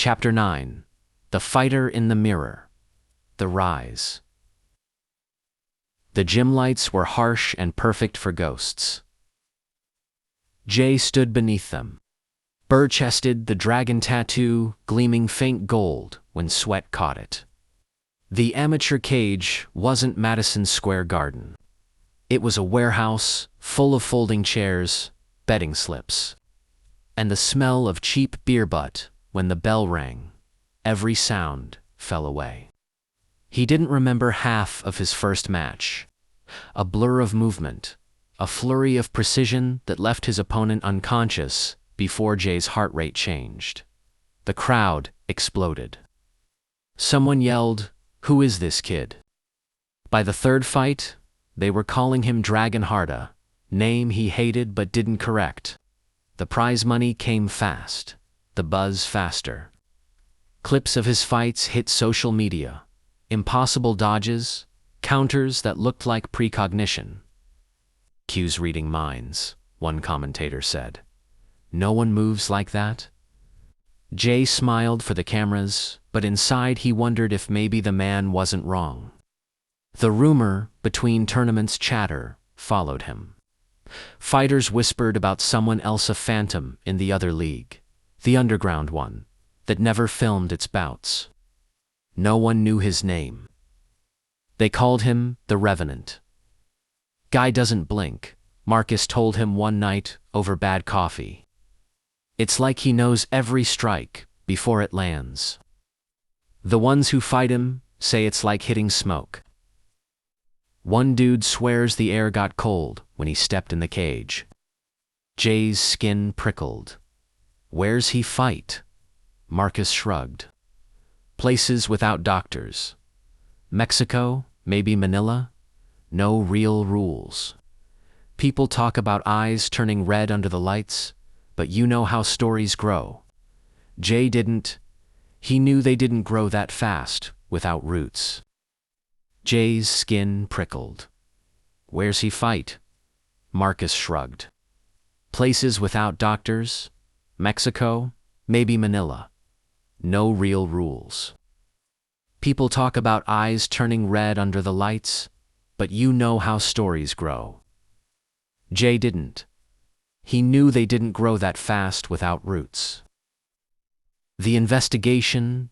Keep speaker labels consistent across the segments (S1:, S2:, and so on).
S1: Chapter 9. The Fighter in the Mirror. The Rise. The gym lights were harsh and perfect for ghosts. Jay stood beneath them. Bare-chested, the dragon tattoo gleaming faint gold when sweat caught it. The amateur cage wasn't Madison Square Garden. It was a warehouse full of folding chairs, betting slips, and the smell of cheap beer butt. When the bell rang, every sound fell away. He didn't remember half of his first match. A blur of movement, a flurry of precision that left his opponent unconscious before Jay's heart rate changed. The crowd exploded. Someone yelled, "Who is this kid?" By the third fight, they were calling him Dragon Harda, name he hated but didn't correct. The prize money came fast. The buzz faster. Clips of his fights hit social media. Impossible dodges, counters that looked like precognition. "Q's reading minds," one commentator said. "No one moves like that." Jay smiled for the cameras, but inside he wondered if maybe the man wasn't wrong. The rumor between tournaments chatter followed him. Fighters whispered about someone else, a phantom in the other league. The underground one, that never filmed its bouts. No one knew his name. They called him the Revenant. "Guy doesn't blink," Marcus told him one night over bad coffee. "It's like he knows every strike before it lands." The ones who fight him say it's like hitting smoke. One dude swears the air got cold when he stepped in the cage. Jay's skin prickled. "Where's he fight?" Marcus shrugged. "Places without doctors. Mexico, maybe Manila. No real rules. People talk about eyes turning red under the lights, but you know how stories grow." Jay didn't. He knew they didn't grow that fast without roots. Jay's skin prickled. "Where's he fight?" Marcus shrugged. "Places without doctors. Mexico, maybe Manila. No real rules. People talk about eyes turning red under the lights, but you know how stories grow." Jay didn't. He knew they didn't grow that fast without roots. The investigation,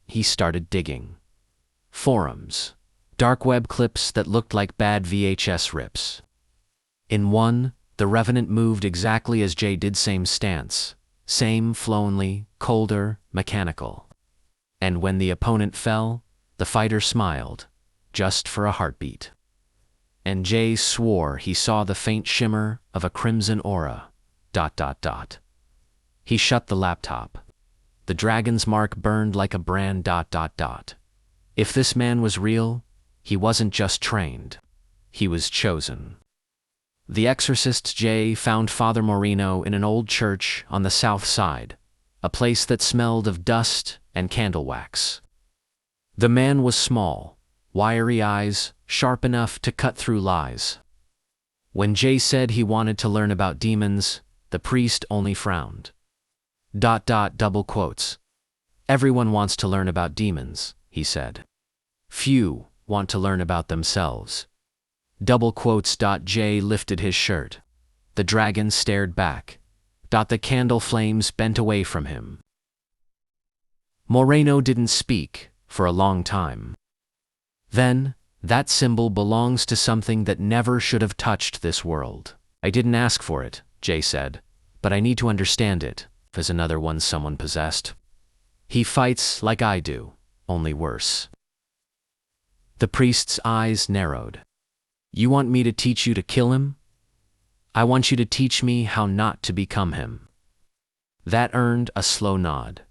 S1: he started digging. Forums. Dark web clips that looked like bad VHS rips. In one, the Revenant moved exactly as Jay did, same stance, same flowingly, colder, mechanical. And when the opponent fell, the fighter smiled, just for a heartbeat. And Jay swore he saw the faint shimmer of a crimson aura, He shut the laptop. The dragon's mark burned like a brand, If this man was real, he wasn't just trained. He was chosen. The exorcist Jay found Father Moreno in an old church on the south side, a place that smelled of dust and candle wax. The man was small, wiry eyes, sharp enough to cut through lies. When Jay said he wanted to learn about demons, the priest only frowned. "Everyone wants to learn about demons," he said. "Few want to learn about themselves." Jay lifted his shirt. The dragon stared back. The candle flames bent away from him. Moreno didn't speak for a long time. Then, "That symbol belongs to something that never should have touched this world." "I didn't ask for it," Jay said, "but I need to understand it." "Is another one someone possessed?" "He fights like I do, only worse." The priest's eyes narrowed. "You want me to teach you to kill him? I want you to teach me how not to become him." That earned a slow nod.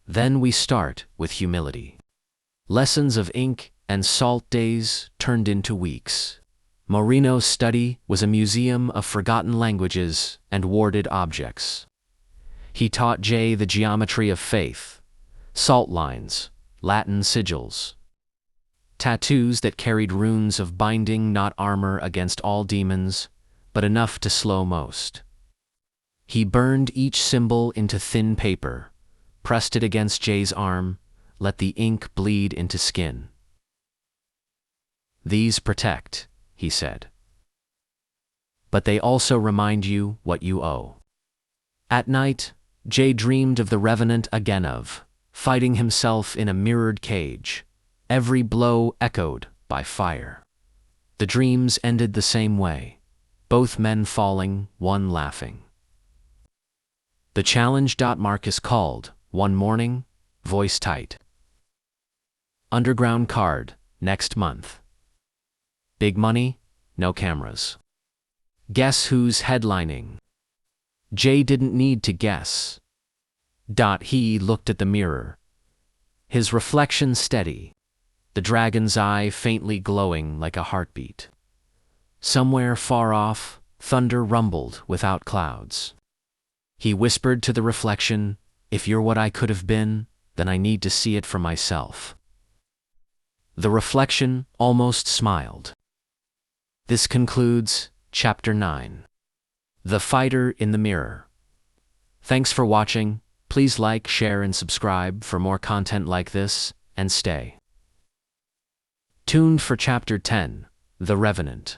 S1: "Then we start with humility." Lessons of ink and salt days turned into weeks. Moreno's study was a museum of forgotten languages and warded objects. He taught Jay the geometry of faith, salt lines, Latin sigils. Tattoos that carried runes of binding, not armor against all demons, but enough to slow most. He burned each symbol into thin paper, pressed it against Jay's arm, let the ink bleed into skin. "These protect," he said. "But they also remind you what you owe." At night, Jay dreamed of the Revenant again, of fighting himself in a mirrored cage, every blow echoed by fire. The dreams ended the same way, both men falling, one laughing. The challenge. Marcus called, one morning, voice tight. "Underground card, next month. Big money, no cameras. Guess who's headlining?" Jay didn't need to guess. He looked at the mirror, his reflection steady, the dragon's eye faintly glowing like a heartbeat. Somewhere far off, thunder rumbled without clouds. He whispered to the reflection, "If you're what I could have been, then I need to see it for myself." The reflection almost smiled. This concludes Chapter 9. The Fighter in the Mirror. Thanks for watching. Please like, share, and subscribe for more content like this, and stay tuned for Chapter 10, The Revenant.